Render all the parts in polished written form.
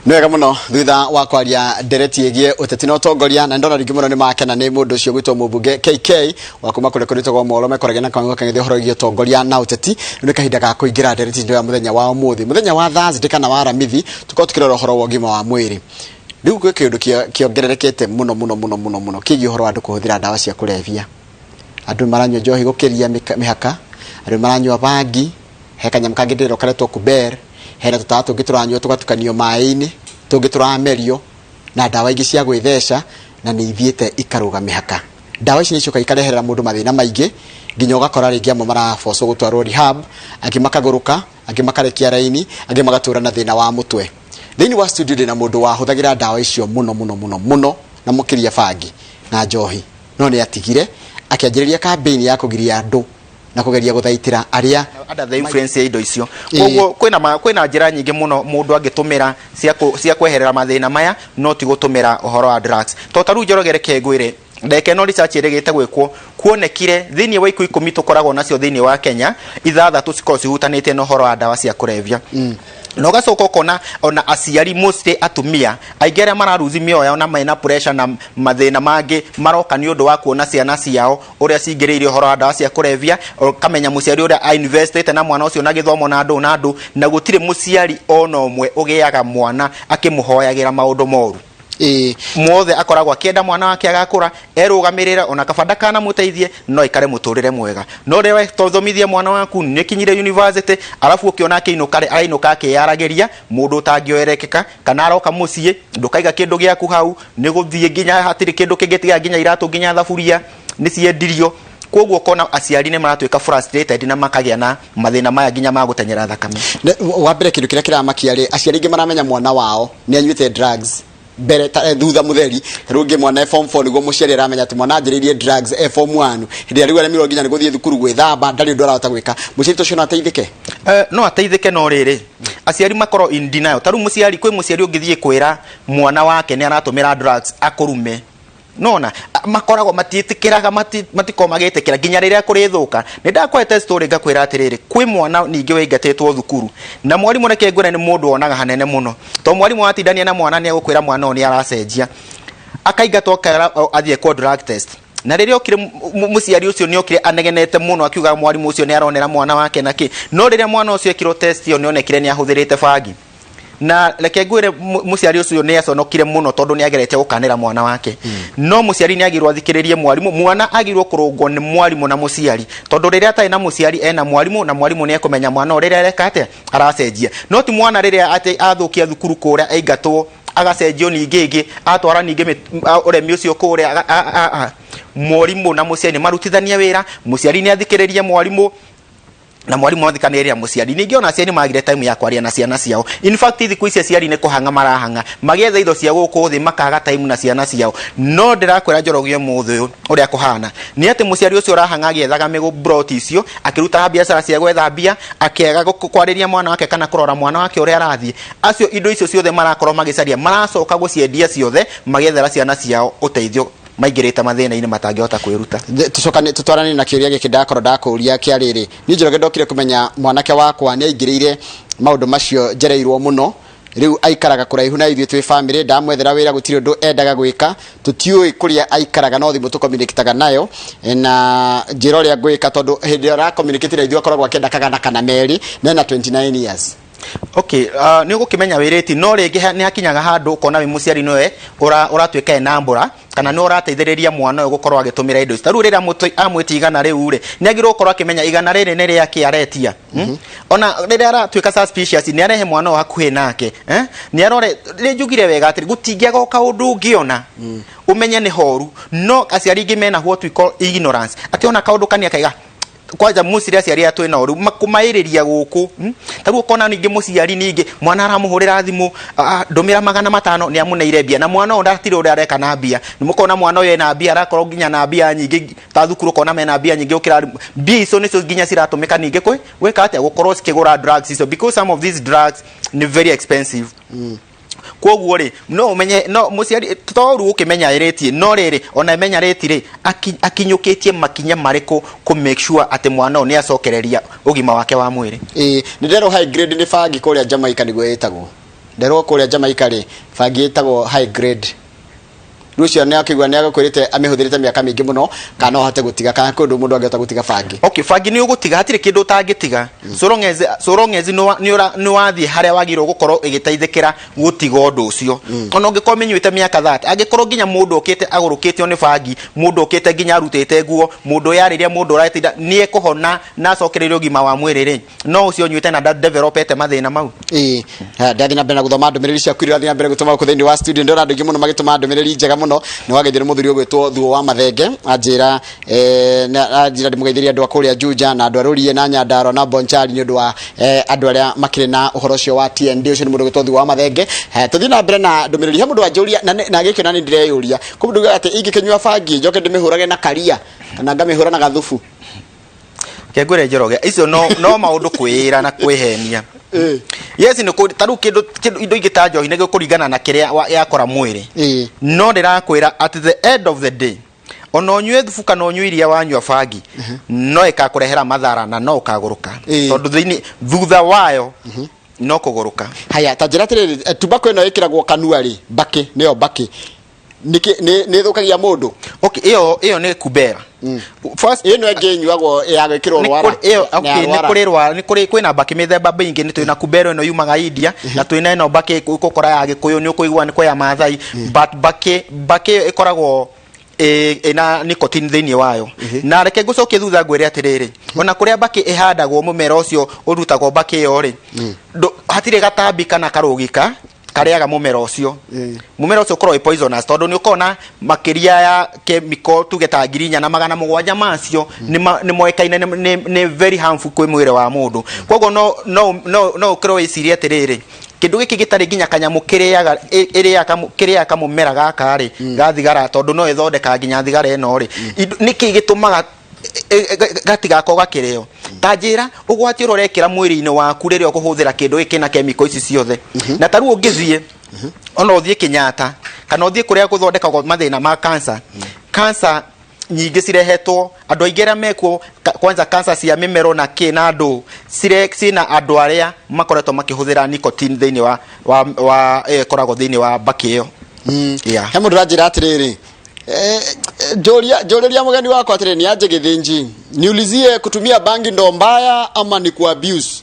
Nwega muno thutha wa kwaria ndereti egie uteti na utongoria na ndona ringi muno ni makena ni mundu ucio gwitwo mubunge KK wa kuma kure kure togwa molo mekorage na kang'o kang'e horo gie utongoria na uteti ni kahinda ga kuingira ndereti ndio ya muthenya wa umuthi muthenya wa Thursday kana wa Aramithi tuko tukirora horo wa ngima wa mwiri riu gwe kindu kiongererekete muno kigi horo andu kuhuthira dawa cia kulevya andu maranywa njohi gukiria mihaka andu maranywa bangi heka nyamkange ndiro karetwo kuber hena tutatu gituranywa tugatukanio mai-ini tugituramerio na dawa ingi cia gwithesha na ni ithiete ikaruga mihaka dawa ici nicoka ikareherera mundu mathina maingi nginya ugakora ringi amwe marafoco gutwarwo rehab angi makaguruka angi makarekia raini angi magatura na thina wa mutwe thini wa studio dina mundu wahuthagira dawa icio muno na mukiria Bangi na njohi no ni atigire akianjiriria campaign ya kugiria andu na kugeria guthaitira aria under the influence ya indo icio koguo kwina njira nyingi muno mundu angitumira cia kweherera mathina maya no ti gutumira uhoro wa drugs to taru njorogere kegwire ndeke no research iregete gwikwo kuonekire thini wa 10 tukoragwo nacio thini wa Kenya ithathatu cikorwo cihutanite no uhoro wa dawa cia kulevya no gacoka kona ona aciari mostly atumia aigere mararuzi mioyo na maina pressure na mathina mangi maroka ni undu wa kuona ciana ciao uria cingiriire horo wa dawa cia kulevya kamenya muciari uria a invested na mwana ucio na githomo na andu na gutire muciari ona umwe ugiaga mwana akimuhoyagira maundu moru mothe akoragwo akienda mwana wake agakura erugamirira ona kabanda kana muteithie no ikare muturire mwega no rewe tothomithia mwana waku nikinyire university alafu ukiona keinukare ainuka akiyarageria mundu utangioerekeka kana aroka mucie ndukaiga kindu giaku hau ni guthie ginya hatiri kindu kingitiga ginya iratu ginya thaburia ni ciendirio koguo kona aciari ne maratwika frustrated na makagia na mathina maya ginya magutenyera thakame wa mbere kindu kiria kiramakiari aciari ingi maramenya mwana wao ni anyuite drugs bere thutha mutheri rungi mwana form 4 nigo muciari aramenya ati mwana anjiririe drugs form 1 hindi ariwa remiro ginya nigo thie thukuru gwithamba ndari undu arahota gwika muciari tocio no ateithike no ateithike no riri aciari makoro in denial taru muciari kwi muciari ungithie kwira mwana wake ni aratumira drugs akurume nona makoragwo matiitikiraga matikomagetekira ginya riria kurithuka ni ndakwete story ngakwira atiriri kwi mwana ningi weingatetwo thukuru na mwalimu reke ngwira ni mundu onaga hanene muno to mwalimu atindania na mwana ni agukwira mwana oni aracenjia akaingatwo athie kwa drug test na riria okire muciari ucio ni okire anegenete muno akiuga mwalimu ucio ni aronera mwana wake naki no riria mwana ucio ekiro test yo ni onekire ni ahuthirite Bangi na reke ngwire muciari ucio ni aconokire muno tondu ni agerete gukanira mwana wake no muciari ni agirwo athikiririe mwalimu mwana agirwo kurungwo ni mwalimu na muciari tondu riria atai na muciari ena mwalimu na mwalimu ni akumenya mwana riria rekate aracenjia no ti mwana riria ati athukia thukuru kuria aingatwo agacenjio ningi atwara ningi uremi ucio kuria mwalimu na muciari marutithania wira muciari ni athikiririe mwalimu na mwalimu athikaniria muciari ningi ona ciani magire time ya kwaria na ciana ciao in fact thiku ici ciari ni kuhanga marahanga magetha indo cia guku thi makaga time na ciana ciao no ndirakwira njorogio muthu uria kuhana ni ati muciari ucio rahanga agiethaga migo brot icio akiruta biashara cia gwetha bia akiega kwariria mwana wake kana kurora mwana wake uria arathie acio indo icio ciothe marakorwo magicaria maracoka guciendia ciothe magethera ciana ciao uteithio maigirita mathina ine matangihota kwiruta tucokane tutwarane na kiuria giki ndakoro ndakuria kiariri ni njoroge ndokire kumenya mwanake wakwa ni aingirire maundu macio njereirwo muno riu aikaraga kuraihu na ithuĩ twi family ndamwethera wira gutiri undu endaga gwika tutiui kuria aikaraga no thimu tucommunicataga nayo na njira uria gwika tondu hindi ra communicate ithuĩ akoragwo akenda kagana kana meri na 29 years okay ni ugukimenya wiriti no ringi ni hakinyaga handu kona wi muciari noe uratwika enambura kana no urateithiriria mwana uyu gukorwo agitumira indo taru rira mutu amwiti igana riu ri ni agirwo gukorwo akimenya igana riri ni ria kiaretia ona rira aratwika suspicious ni arehe mwana wa hakuhi nake ni arore rinjugire wega atiri gutingiaga kaundu ungiona umenye ni horu no aciari ingi mena what we call ignorance ationa kaundu kania kaiga kwaja muciari aciari atwe na oru makumairiria guku taru kona ningi muciari ningi mwana aramuhurira thimu ndumira 500 ni amuneire bia na mwana ndatire uri areka na bia nimukona mwana uyu ena bia arakorwo ginya na bia nyingi ta thukuru kona mena bia nyingi ukira bia icio nicio ginya ciratumika ningi gwika atia gukorwo cikigura drugs icio because some of these drugs ni very expensive koguo ri no umenye no muciari toru ukimenya iretie no riri ona menya reti ri akinyukitie makinya mariko ku make sure ati mwana ni acokereria ugima wake wa mwiri ni ndero high grade ni Bangi kuria Jamaica niguo etagwo nderwo kuria Jamaica ri Bangi itagwo high grade Lucio ne akigwa ne agakwirite amihũthĩrĩte miaka mingi muno kana hote gutiga kana kundu mundu angehota gutiga Bangi. Okay, Bangi ni ugutiga hatire kindu utangitiga. So long as ni wathie haria wagirwo gukorwo igiteithikira gutiga undu ucio. Ona ungikorwo menyuite miaka 30 angikorwo nginya mundu ukite agurukitio ni Bangi, mundu ukite nginya arutite nguo, mundu yariria mundu uratinda ni ekuhona na acokererio gima wa mwiriri. No ucio nyuite na developete mathina mau. Ndathi na mbere na guthoma ndumiriri cia kwirira na mbere gutuma ku thini wa studio ndora andu muno magituma ndumiriri njega muno ni wageithire muthuri ogwetwo thuo wa mathenge anjira ndimugeithirie andu akuria Juja na andu arurie na Nyandaro na Bonchari ni undu wa andu aria makire na uhoro cio wa TND ucio ni mundu gwetwo thuo wa mathenge tuthi na mbere na ndumiriri he mundu anjuria na gikio na ni ndireyuria ko mundu ati ingikenywa Bangi njoke ndimihurage na karia kana ngamihura na gathufu kegwire njoroge icio no maundu kwira na kwihenia. Yes ni ko taru kindu indo igitajo hine gukuringana na kiria yakora mwiri no ndirakwira at the end of the day ona onywe thufu kana onywiria wanywa Bangi no ikakurehera mathara na no ukaguruka tondu thini thutha wayo no kuguruka. Haya tajira tiriri tubako ino ikiragwo kanua ri baki niyo baki ni thukagia mundu. Okay, iyo ni kubera. First ino engenyuagwo ya gwikirwo rwara. Ni kuri kwina baki mithemba bingi ni twina kubera ino yumaga India na twina ino baki ukokora ya Gikuyu ni ukuigwa ni kwa ya Maathai but baki ikoragwo ina nicotine thini wayo na reke gucoke thutha ngwire atiriri ona kuria baki ihandagwo mumera ucio urutagwo baki yo ri hatire gatambi kana karugika kariaga mumera ucio mumera ucio korwo poisonous tondu ni ukona makiria ya chemical tugeta ngirinya na 700 macio ni moekaine ni very harmful kwi mwire wa mundu koguo no ukirwo iciria atiriri kindu giki gitari nginya kanyamu kiria kamumera gaka ri gathigara tondu no ithondeka nginya thigara eno ri niki gitumaga gatigako gakireo tajira ugwati urorekera mwiri-ini waku riria ukuhuthira kindu giki na chemical ici ciothe na taru ungithie ona uthie Kenyatta kana uthie kuria guthondekagwo mathina ma cancer nyingi cirehetwo andu aingera meko kwanza cancer cia mimero na kinado cina andu aria makoretwo makihuthira nicotine thini wa koragwo thini wa baki iyo he mundu ranjira atiriri Joria mugeni wako atire ni aje githinji niulizie kutumia bangi ndo mbaya ama ni ku abuse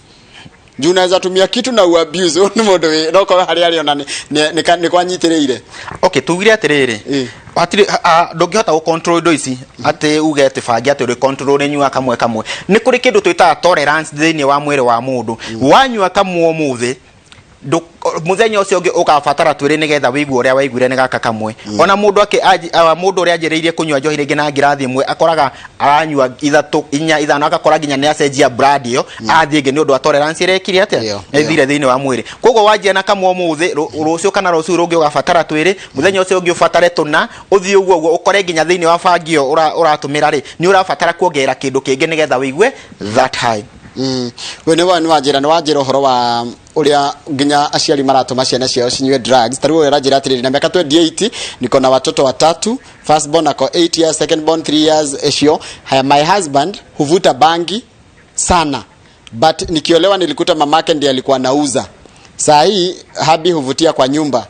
juu unaweza tumia kitu na abuse ni mundu roko hari ona ni kwanyitireire. Okay, tugire atiriri atire ndungihota gu control indo ici ati ugete Bangi ati uri control nyua kamwe ni kuri kindu twita tolerance thini wa mwiri wa mundu wanyua kamwe muthi muthenya ucio ungi ukabatara twiri nigetha wigwe uria waiguire ni gaka kamwe ona mundu uria ajereirie kunywa njohi ringi na ngirathi imwe akoraga aranyua 3 4 5 akakora nginya ni acenjia brand iyo athie ngi ni undu wa tolerance irekire atia ethire thini wa mwiri koguo wajia na kamwe muthi rucio kana rucio rungi ugabatara twiri muthenya ucio ungi ubatare tuna uthie uguo ukore nginya thini wa Bangi iyo uratumira ri ni urabatara kuongerera kindu kingi nigetha wigue that high. We ni wajira uhoro wa uria nginya aciari maratuma ciana ciao cinywe drugs taru we ranjira atiriri na miaka 28 niko na watoto watatu first born ako 8 years second born 3 years esio my husband huvuta bangi sana but nikiolewa nilikuta mamake ndiye alikuwa anauza saa hii habi huvutia kwa nyumba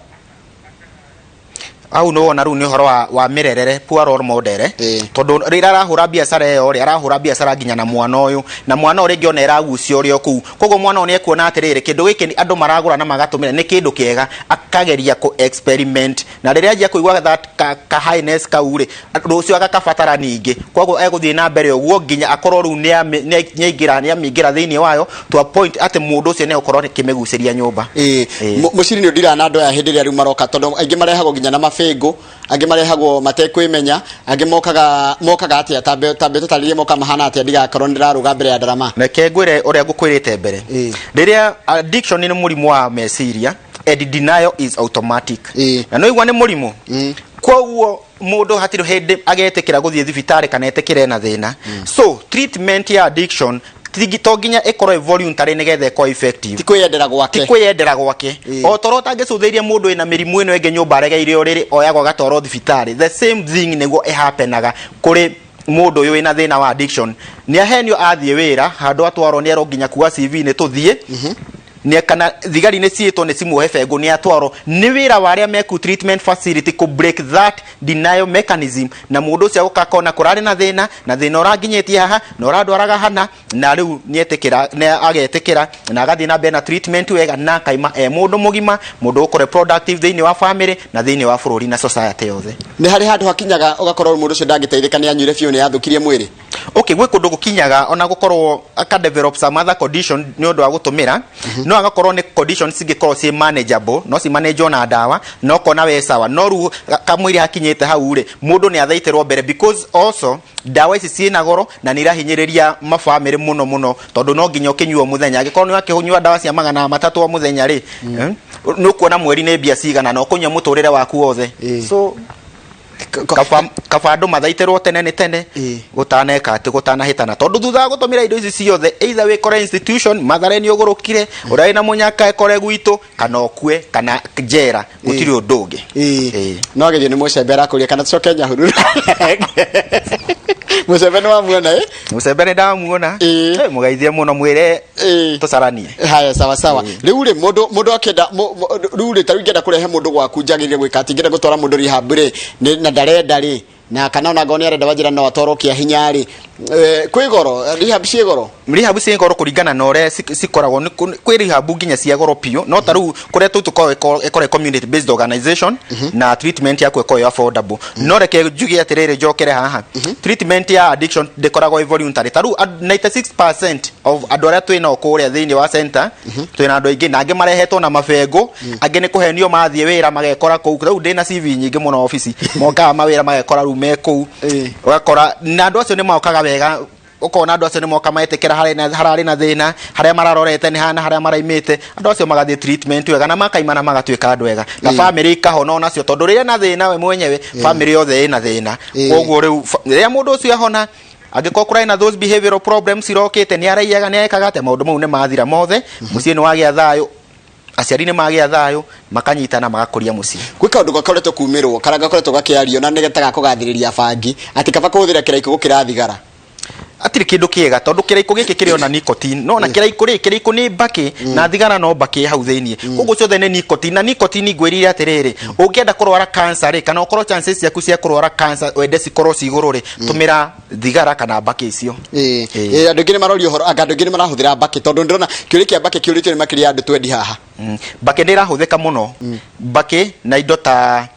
au no ona ru ni horo wa mirerere poor role model tondu rira arahura biacara yo ri arahura biacara nginya na mwana uyu na mwana uri ngiona eragucio uri oku kogo mwana oni ekuona atiriri kindu giki andu maragura na magatumira ni kindu kiega akageria ku experiment na riria ajia kuigwa that ka highness ka uri rucio agakabatara ningi kogo eguthie na mbere uguo nginya akorwo ru ni amingira thini wayo to a point ati mundu ucio ne ukorwo kimeguciria nyumba muciri ni ndira na andu ya hindi ria ru maroka tondu aingi marehago nginya na fego age marehagwo matekwimenya age mokaga atia tambe tutaririe moka mahana atia ndiga korondira ruga mbere ya darama na kengwire uria ngukwirite mbere riria addiction ni murimu wa meciria and denial is automatic na no igwa ni murimu kwoguo mundu hatiru hindi agetekira guthie thibitari kana etekire na thina so treatment ya addiction tigito nginya ikoro voluntary nigethe ko effective tikwiyendera gwake o toro tangicutheirie mundu ina mirimu ino enge nyumba regeire uriri oyagwo gatoro thibitari the same thing nego ihapenaga kuri mundu uyu ina thina wa addiction ni ahenio athie wira handu atwaro ni ero nginya kuwa CV ni tuthie ne kana thigari ne cietwo ne cimuohe bengo ni atwaro ni wira waria meku treatment facility ko break that denial mechanism na mundu cia gukakona kurari na thina uranginyetie haha na urandwaraga hana na riu nietekira ne agetekira na agathi na bena treatment wega na kaima mundu mugima mundu ukore productive thiini wa family na thiini wa bururi na society yothe ni hari handu hakinyaga ugakorwo mundu ucio ndangiteithika ni anyuire fiu ni yathukirie mwiri okay gwe kundu gukinyaga ona gukorwo aka develop some other condition ni undu wa gutumira no agakorwo ni conditions singikorwo si manageable no si manage na dawa no kona we sawa no ru kamwiri hakinyete hau ri mundu ni athaiterwo mbere because also dawa ici ciina goro na ni rahinyiriria mafamily muno tondu no nginya ukinyuo muthenya agikorwo ni wakihunywa dawa cia magana matatu wa muthenya ri no kuona mweri ni mbia cigana no kunywa muturire waku wothe so kabando mathaiterwo tene gutaneka ati gutanahitana tondu thutha gutumira indo ici ciothe either we kore institution mathareni ugurukire urai na munyaka ekore gwitu kana okue kana njera gutiri undugi no githio ni mucembera kuria kana tucoke nyahururu mucembera wa muona mucembera ndamuona mugaithie muno mwire tucaranie haya sawa riu ri mundu akenda riu ri taringenda kurehe mundu gwaku njagirire gwika atingenda gutwara mundu rehab ri na ndarenda ri na kana ona ngoni arenda wajira no atoro kia hinya ri kwi goro rehab cie goro kuringana na ore cikoragwo kwi rehab nginya cia goro pio no taru kuria tuko ekore community based organization na treatment yako eko affordable no reke jugi atirere jokere haha treatment ya addiction dekoragwo voluntary taru 96% of adoria twina okuria thiini wa center twina andu aingi nange marehetwo na mafengo ange ni kuhenio mathie wira magekora kou riu ndina CV nyingi muno office moka mawira magekora ru mekou ugakora na andu acio ni mokaga wega ukona andu acio ni moka maetekera harari na thina haria mararorete ni hana haria maraimite andu acio magathie treatment wega na makaimana magatuika andu wega na family ikahona onacio tondu riria na thina we mwenyewe family yothe ina thina koguo riu riria mundu ucio ahona agiko kurai na those behavioral problems irokete ni araiyaga ni ekaga ate maundu mau ni mathira mothe mucie ni wagia thayo aciari ni magia thayo makanyitana magakuria mucie gwika undu gakoretwo kumirwo kana gakoretwo gakiario na negetaga kugathiriria Bangi ati kaba kuhuthira kiraiko gukira thigara atiri kindu kiega tondu kiraiko giki kiri ona nicotine no na kiraiko ni baki na thigara no baki hau thiini koguo ciothe ni nicotine na nicotine ngwirire atiriri ungienda kurwara cancer ri kana ukorwo chances ciaku cia kurwara cancer wende cikorwo ciguru ri tumira thigara kana baki icio andu ngi ni marorio horo andu ngi ni marahuthira baki tondu ndirona kiuri kia baki kiuritio ni makiri andu twendi haha baki ndira huthika muno baki na indo ta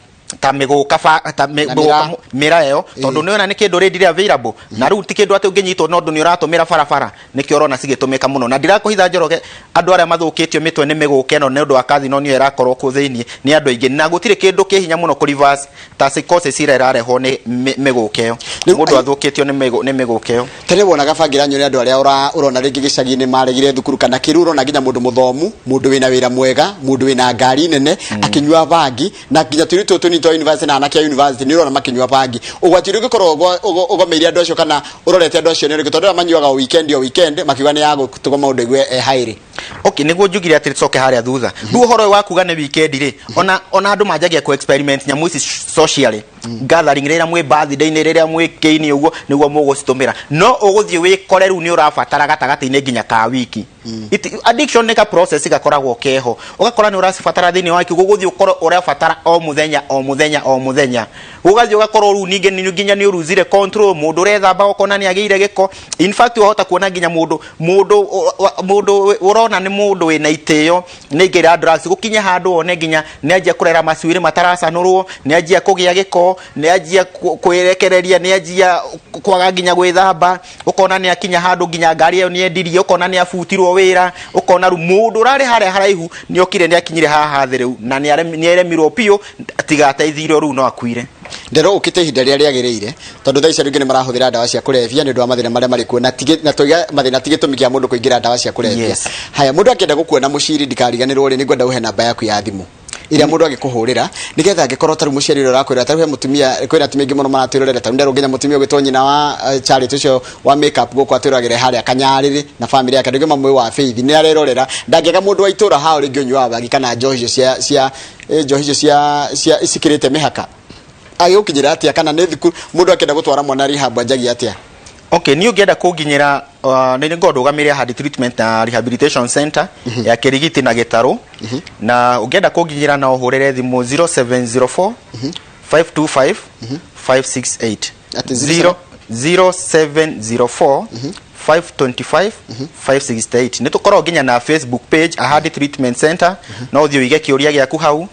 mira yo tondu ni ona ni kindu ready available na riu ti kindu ati unginyitwo no ndu ni uratumira barabara ni kiorona cigitumika muno na ndirakuhitha njoroge andu aria mathukitio mitwe ni miguke no ni undu wa kathi no ni irakorwo ku thiini ni andu aingi na gutire kindu kihinya muno ku reverse ta psychosis ira irareho ni miguke yo mundu athukitio ni miguke yo tene wonaga Bangi ranyuri andu aria urona ringi gicagi-ini maregire thukuru kana kiruro na nginya mundu muthomu mundu wina wira mwega mundu wina ngari nene akinywa Bangi na nginya turito tuni to university na anakia university ni urona makinywa Bangi ugwatiri ugikorwo ugomeire andu acio kana urorete andu acio ni tondu manyuaga weekend makiuga ni yago tugo maundu igwe hairi okay niguo njugire ati coke haria thutha ndu uhoro wa kuga ni weekend ri ona andu manjagia ku experiment nyamu ici socially gathering rira mwe birthday ni rira mwe keini uguo niguo mugucitumira no uguthie wikore ru ni urabatara gatagati-ini nginya ka wiki addiction ni ka process igakoragwo keho ugakora ni uracibatara thiini wa wiki guguthie ukoro urabatara o muthenya ugathie ugakora ru ninge ni nginya ni uruzire control mundu urethamba ukona ni ageire giko in fact wahota kuona nginya mundu urona ni mundu wina itio ni ngira drugs gukinya handu one nginya ni anjia kurera macuiri mataracanurwo ni anjia kugia giko ni anjia kwirekereria ni anjia kwaga nginya gwithamba ukona ni akinya handu nginya ngari iyo ni endirie ukona ni afutirwo wira ukona ru mundu urari haria haraihu ni okire ni akinyire haha thi riu na ni eremirwo pio tiga ateithirwo ru no akuire ndero ukite ihinda ria riagiriire tondu thaicari ringi ni marahuthira dawa cia kulevya ni ndu wa mathina maria mari kuo na toiga mathina tigitumikia mundu kuingira dawa cia kulevya haya mundu akienda gukuona muciri ndikariganirwo ri ni ngwenda uhe namba yaku ya thimu ira mundu agikuhurira nigetha angikorwo taru muciari ro rakwira taru he mutumia kwira atumia ingi muno maratwirorera taru ndero nginya mutumia gwitwo nyina wa Charity ucio wa makeup guko atwiragire haria kanyariri na family yake ndio mamwe wa faith ni arerorera ndangega mundu wa itura ha uri ngionywa Bangi kana njohi cia isikirite mihaka ayo kijira atia kana ne thukuru mundu akenda gutwara mwana rehab anjagi atia Okay, ni ungienda kunginyira ni ngondo gamire hard treatment na rehabilitation center ya Kirigiti na Gitaro na ungienda kunginyira na uhurire thimu 0704 525 568 0704 525 568 ni tukorwo nginya na Facebook page a hard treatment center no uthio ige kiuria giaku hau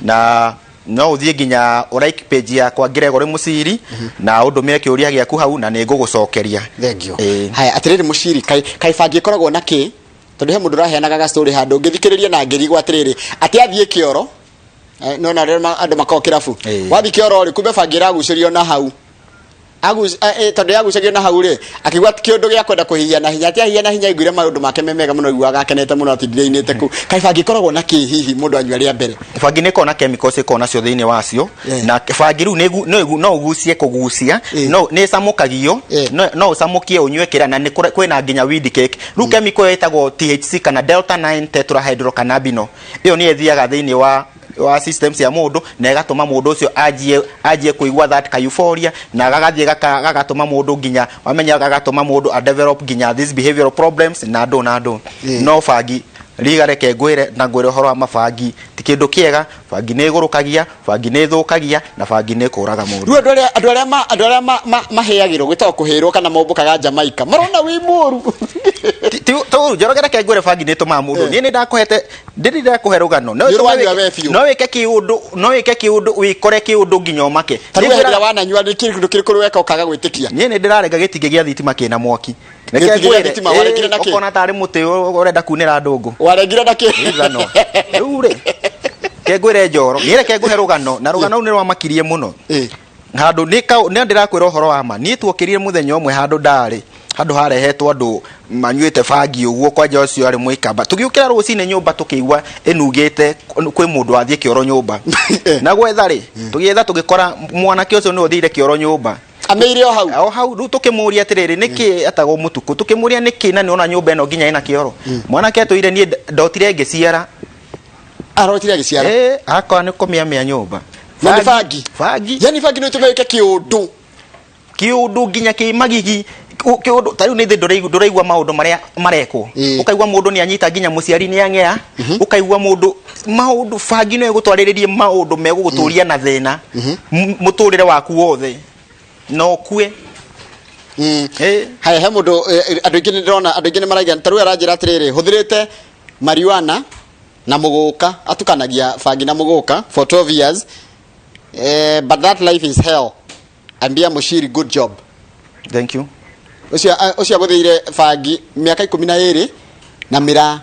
na no uthie nginya like page ya kwa Gregory Muciri na undumire kiuria giaku hau na ni ngugucokeria. Thank you. Haya atiriri Muciri kai Bangi koragwo na ki tondu he mundu raheanaga ga story handu ngithikiriria na ngirigwo atiriri ati athie kioro no na andu makao kirabu wathi kioro ri kumbe Bangi ragucirio na hau tondu yagucagio na hau ri akigwa kiundu gia kwenda kuhihia na hinya ati ahihia na hinya igwire maundu make memega muno iguaga akenete muno atindire-inite ku kai Bangi koragwo na ki hihi mundu anyua ria mbere Bangi niko na chemicals iko nacio thiini wacio na Bangi ru no ugucie kugucia no ni samukagio no usamukie unywe kira na ni kwina nginya weed cake ru chemical etagwo THC kana delta 9 tetrahydrocannabinol iyo ni ethiaga thiini wa systems ya mundu na igatuma mundu ucio ajie kuigwa that euphoria na gagathie gagatuma mundu nginya wamenya gagatuma mundu a develop nginya these behavioral problems na ndo no Bangi ligareke ngwire na ngwire horo wa mabangi ti kindu kiega Bangi ni igurukagia Bangi ni thukagia na Bangi ni kuraga mundu andu aria maheagirwo gwitwa kuhirwo kana mombukaga Jamaica marona wi muru tu jorogera ke ngwire Bangi ni tuma mundu ni ndakuhete ndiri kuhe rugano no wike kiundu wikore kiundu nginya make tarira wananyua ni kindu kiriku weka ukaga gwitikia ni ndirarenga gitinge gia thitima kina mwaki thitima warekire na ki ukona tari muti urenda kunira ndungu waregire na ki igano ure ke ngwire njoro ni reke nguhe rugano na rugano ni rwa makirie muno handu ni ndirakwira uhoro wa ma ni twokirire muthenya umwe handu ndari handu harehetwo andu manyuite Bangi uguo kwa Jocio ari muikamba tugiukira rucine nyumba tukiigwa enugite kwi mundu athie kioro nyumba na gwetha ri tugietha tugikora mwanake ucio ni uthire kioro nyumba ameire o hau ru tukimuria atiriri niki atago mutuku tukimuria niki na ni ona nyumba eno nginya ina kioro mwanake atuire ni ndotire ngiciara arotire ngiciara akwa ni kumia nyumba Bangi yani Bangi no tumeke kiundu nginya ki magigi kiundu tariu ni nduraigwa maundu maria marekwo ukaigwa mundu ni anyita nginya muciari ni angea ukaigwa mundu maundu Bangi no egutwariririe maundu meguguturia na thina muturire waku wothe no kue haya he mundu andu ingi ni ndona andu ingi ni maraiga tariu aranjira atiriri huthirite marijuana na muguka atukanagia Bangi na muguka for 12 years but that life is hell. Ambia Muciri good job. Thank you. Ucia guthire Bangi miaka 12 na mira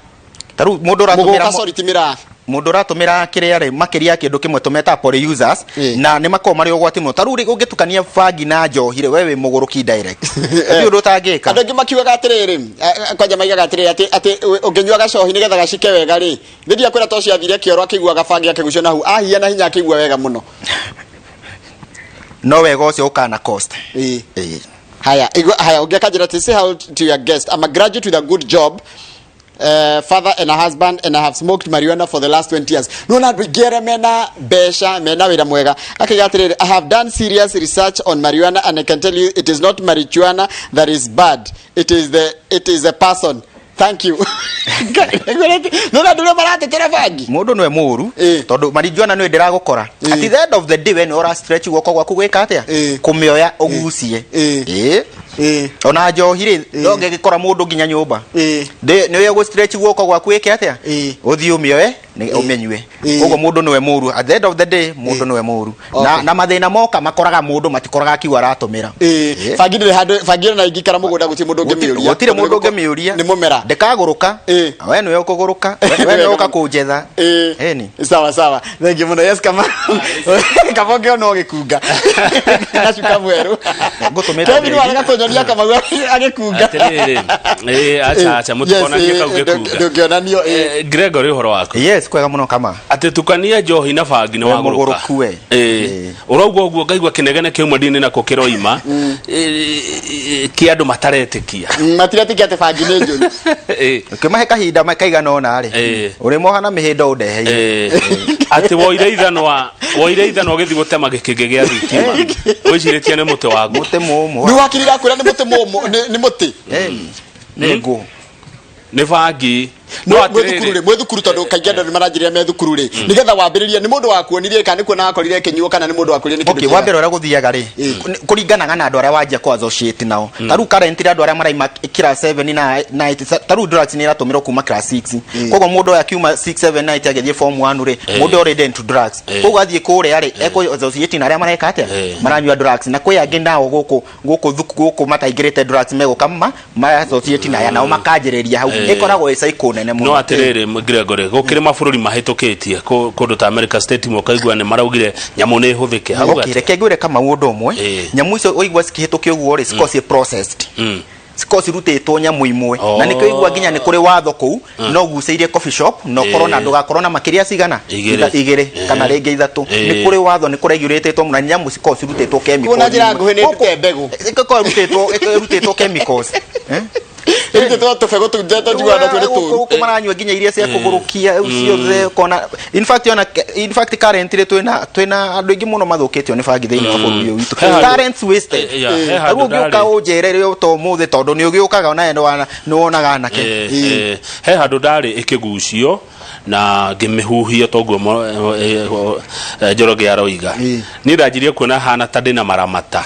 taru mundu ratumira sorry timira mundu ratumira kiria ri makiria kindu kimwe tumeta poly users na ni mako mari ugwati muno taru ri ungitukania Bangi na njohire wewe muguruki direct ndio ndo tangika andu makiuga atiriri kwanja maiga atiriri ati unginyua gacohi ni getha gacike wega ri ndia kwira to cia thire kioro akigua Bangi akigucio na hu ahia na hinya akigua wega muno no wega ucio ukana cost haya ungekajira to say how to your guest. I'm a graduate with a good job, father and a husband, and I have smoked marijuana for the last 20 years. No na bigere mena besha mena wira mwega akigatirire I have done serious research on marijuana and I can tell you it is not marijuana that is bad, it is a person. Thank you. No na ndure marate tera Bangi mundu no emuru tondu marijuana no ndiragukora at the end of the day when ora stretch goko gwaku gwika atia kumioya ugucie ona njohire ndonge gikora mundu nginya nyumba ni yo go stretch goko gwaku gwika atia uthii umioe ni umenywe ugo mundu no emuru at the end of the day mundu no emuru na mathina moka makoraga mundu matikoraga kiwa aratumira Bangi ndire handu Bangi na ingikara mugunda guti mundu ngemiuria gutire mundu ngemiuria ni mumera ndikaguruka we no yokuguruka we no yokakunjetha ni sawa thank you muno yes kama kabonge no gikunga nacuka mweru ngutumita Kevin wanaga tonyonia kama agikunga acha mutukona gikunga ndukionanio Gregory horo wako yes yes kwega muno kama ati tukania njohi na bangi ni waguruka urauga uguo ngaigua kinegene kiumwe ndini nako kiroima ki andu mataretikia matiretikia ati bangi ni njuru kimahe kahinda makaigana ona ri uri mohana mihindo ndehe ati woire ithano githi gutema gikinge gia thitima wiciritie ni muti wagu muti mumu ni wakirira kwira ni muti mumu ni muti nego ni bangi no atirire mwethukuru tondu kaingĩ andũ nĩmaranjĩrĩria methukuru rĩ nigetha wambĩrĩrie nĩ mũndũ wakuonirie kana nĩ kuona akorire kĩnyuo kana nĩ mũndũ wakuonire nĩ kĩndũ wambere ũrĩa gũthiaga rĩ kũringanaga na andũ arĩa wanjia kwa associate nao taru current andũ arĩa maraima class 7 na taru drugs nĩ iratũmĩrwo kuma class 6 koguo mũndũ ũyũ akiuma 6 7 9 agĩthiĩ form 1 rĩ mũndũ already into drugs koguo athiĩ kũrĩa rĩ eko associate na arĩa mareka atĩa maranyua drugs na kwĩ angĩ nao gũkũ mataingĩrĩte drugs megũkama ma associate na nao makanjĩrĩria hau ĩkoragwo ĩ cycle nene mũno no atirire Gregory gukire mabũrũri mahĩtũkĩtie kũndũ ta America State mokaigua nĩ maraugire nyamũ nĩ hũthĩke hau reke ngwĩre kama mũndũ ũmwe nyamũ icio ũigua cikĩhĩtũkio ũguo rĩ cikosi processed cikosi rutĩtwo nyamũ imwe na nĩkĩo igua nginya nĩ kũrĩ watho kũu no gucĩirie coffee shop no korwo na ndũgakorwo na makĩria cigana igĩrĩ kana rĩngĩ ithatũ nĩ kũrĩ watho nĩ kũregulĩtĩtwo mũno nyamũ cikosi rutĩtwo chemicals kuna njĩra nguhĩ nĩ ndute mbegũ rutĩtwo chemicals rutĩtwo tũbegũ tũnjetwo njiguana twĩrĩ tũru kumaranyua nginya iria cia kũgũrũkia ciothe kona in fact currently twina andũ aingĩ mũno mathũkĩtio nĩ bangi thĩinĩ wa bũrũri ũyũ witũ current wasted rĩu ũngĩũka ũnjerere to mũthĩ tondũ nĩ ũgĩũkaga ona nĩ wonaga anake he handũ ndarĩ ĩkĩgucio na ngĩmĩhuhia toguo Njoroge aroiga niĩ ndanjirie kuona hana ta ndĩna maramata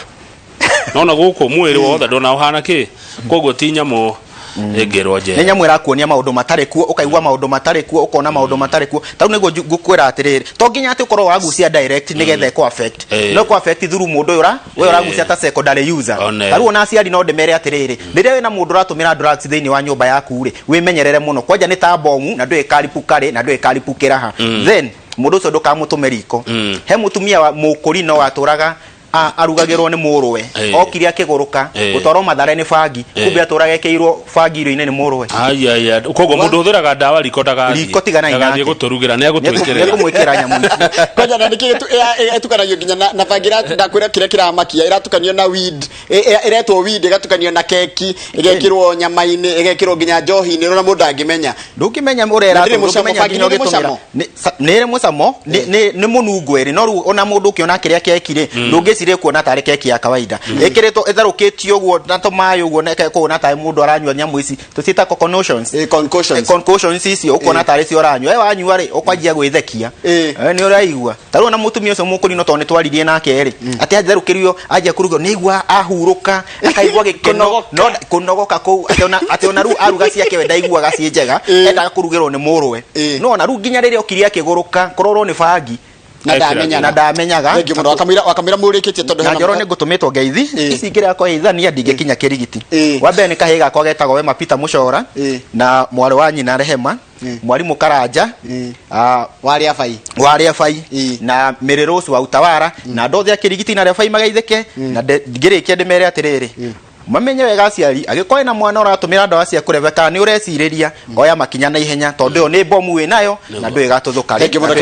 nona gũkũ mwĩrĩ wothe ndona ũhana kĩ koguo ti nyamũ ĩngĩrwo nje nĩ nyamũ ĩrakuonia maũndũ matarĩ kuo ũkaigua maũndũ matarĩ kuo ũkona maũndũ matarĩ kuo tau nĩguo ngũkwĩra atĩrĩrĩ to nginya atĩ ũkorwo wagucia direct nĩgetha ĩkũ affect no kũ affect through mũndũ ũyũ ũragucia ta secondary user tarĩu ona aciari no ndĩmere atĩrĩrĩ rĩrĩa wĩna mũndũ ũratũmĩra drugs thĩinĩ wa nyũmba yaku rĩ wĩmenyerere mũno kwanja nĩ ta bomu na ndũĩ karipuka rĩ na ndũĩ karipukĩra ha then mũndũ ũcio ndũkamũtũme riko he mũtumia mũkũri no atũraga arugagirwo ni mũrũwe okiri akĩgũrũka gũtwarwo mathare ni bangi kumbe atũraga ekeirwo bangi irio-inĩ ni mũrũwe aya koguo mũndũ ũthĩraga ndawa riko tigana ndagathiĩ gũtũrugĩra nĩ egũtwĩkĩra nyamũ ici kwanja na nĩkĩ ĩtukanagio nginya na bangi ndakwĩra kĩrĩa kĩramakia ĩratukanio na weed ĩretwo weed ĩgatukanio na keki ĩgekĩrwo nyama-inĩ ĩgekĩrwo nginya njohi-inĩ rona mũndũ angĩmenya ndũngĩmenya ũrera ndũngĩmenya nginya ũgĩtũmĩra nĩ mũcamo nĩ mũnungo ĩrĩ no rĩu ona mũndũ ũkĩona kĩrĩa keki rĩ sire kuona tare keki ya kawaida ekereto etharukitio guo na tomayo guo na kuona tare mundu aranywa nyamu ici tucita concussions ici ukona tare cio aranywa wanyua ri ukwanjia gwithekia ni uraigua taru na mutumia ucio mukuri no tone twaririe nake ri ati atharukirio anjia kurugo nigua ahuruka akaigua gikeno no kunogoka ku ati ona ru aruga ciake we ndaiguaga cie njega enda kurugirwo ni murwe no ona ru nginya riria ukiria kiguruka kororwo ni bangi na ndamenyaga ngi mundu wakamira murikitie tondu hena Njoro ni ngutumitwo ngeithi ici ngira kwa ithania ndingekinya kirigiti wambe ni kahiga kwa getagwo we Mapita Mucora na mwari wa nyina Rehema mwarimu Karanja wari abai na Mirirusu wa Utawara na ndothe akirigiti na Refai magaitheke na ngirikia ndimere atiriri mamenye wega aciari agikoe na mwana uratumira ndawa cia kurebeka ni ureciriria oya makinya na ihenya tondu yo ni bomu we nayo na ndui gatuthuka ringi muno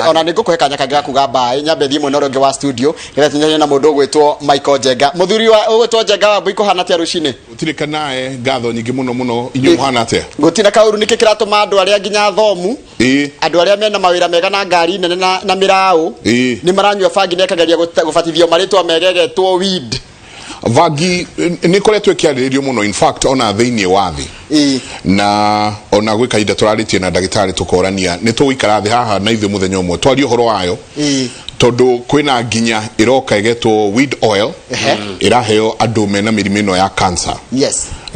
ona ningukuhe kanya kangi gakuga mbae nyambe thie mwena uronge wa studio getha tunyanye na mundu ugwitwo Michael Njenga muthuri wa ugwitwo Njenga wa mbui kuhana tia rucini utirika nae ngatho nyingi muno inyu muhana tia gutina kauru niki kiratuma andu aria nginya thomu andu aria mena mawira mega na ngari nene na mirau ni maranyua bangi nekageria gubatithio maritwa megegetwo weed Bangi ni koretwo kiarĩrĩrio muno in fact ona thĩinĩ wa thĩ na ona gwĩ kahinda tũrarĩtie na ndagĩtarĩ tukorania nĩ tũgũikara thĩ haha na ithuĩ mũthenya ũmwe twarie ũhoro wayo tondu kwĩna nginya ĩroka ĩgetwo weed oil ĩraheo andũ mena mĩrimũ ĩno ya cancer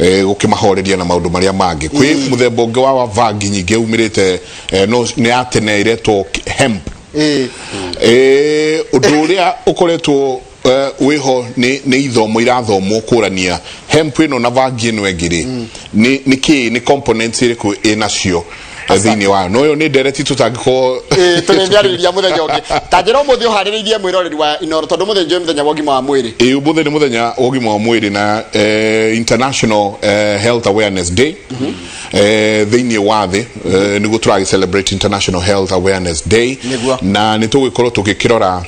gũkĩmahoreria na maũndũ marĩa mangĩ kwĩ mũthemba ũngĩ wa bangi nyingĩ umĩrĩte no nĩ ya tene ĩretwo hemp ũndũ ũrĩa ũkoretwo weho ni ithomo irathomwo kurania hemp ino na bangi ino engiri ni components iriku inacio thiini wa no yo ni ndereti tutangiko tunendiariria muthenya ungi tanjira umuthi uhaririirie mwiroreri wa Inoro tondu muthenya njoe muthenya wa ũgima wa mwĩrĩ umuthi ni muthenya wa ũgima wa mwĩrĩ na International Health Awareness Day thiini wa thi niguo turagi celebrate International Health Awareness Day na nitugikorwo tugikirora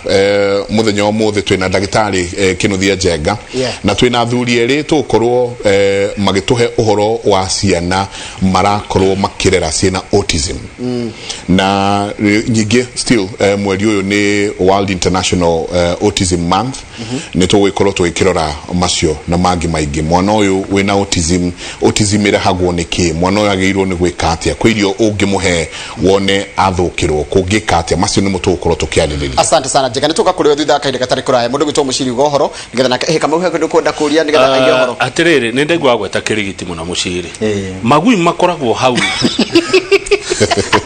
muthenya wa muthi twina ndagitari Kinuthia Njenga na twina athuri eri tukorwo magituhe uhoro wa ciana marakorwo makirera ciana autism na nyingi still mweri uyu ni World International Autism Month nitugikorwo tugikirora macio na mangi maingi mwana uyu wina autism irehagwo niki mwana uyu agiirwo ni gwika atia kwirio ungimuhe wone athukirwo kungika atia macio ni mutukorwo tukiaririria. Asante sana Njenga nituka kuri thutha kainde gatari kuraya mundu gwitwo muciri gohoro nigetha na kama uhe kundu kunda kuria nigetha aige horo atiriri ni ndegwa gweta kirigiti muno muciri magui makoragwo hau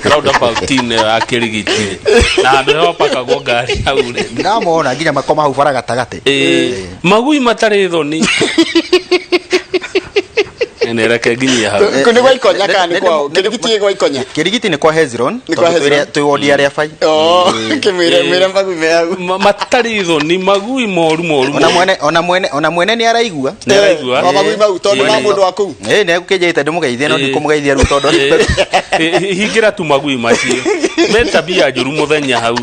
round about tine akirigiti na ndo hopaka go ngari hau ri ndiramona nginya makoma hau bara gatagate magui matari thoni nereke nginya hau kuni gwa ikonya kana kwao kirigiti gwa ikonya kirigiti ni kwa Hezron twodi aria fai kimire magui meagu matari thoni magui moru ona mwene ni araigua magui mau tondu ma mundu waku ne gukijeite ndumugeithia no ndikumugeithia ru tondu hingira tu magui macio me tabia njuru muthenya hau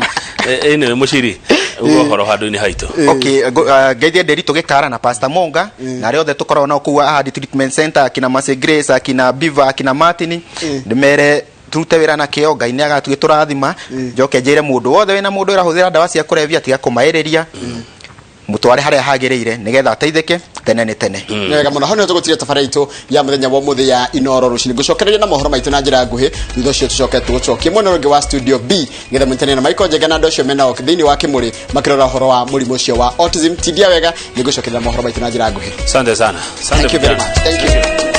ene muciri uhoro handu-ini haitu okay geithia nderi tugikara na Pastor Monga na ri othe tukorwo na kuwa hard treatment center akina Mercy Grace akina Biva akina Martin ndimere turute wira na kio Ngai ni agatuge turathima njoke njire mundu wothe wina mundu irahuthira ndawa cia kurevia tiga kumairiria mutware haria hagiriire nigetha ateithike tene ni tene nega muno hano tugutire tafaraitu ya muthenya wa muthi ya Inoro rucini gucokereria na mohoro maitu na njira nguhi thutha cio tucoke tugucokie mwena rungi wa studio B ngetha mutene na Michael Njenga na ndocio mena o thiini wa kimuri makirora horo wa murimu cio wa autism tidia wega ni gucokereria mohoro maitu na njira nguhi. Asante sana. Thank you very much. Thank you.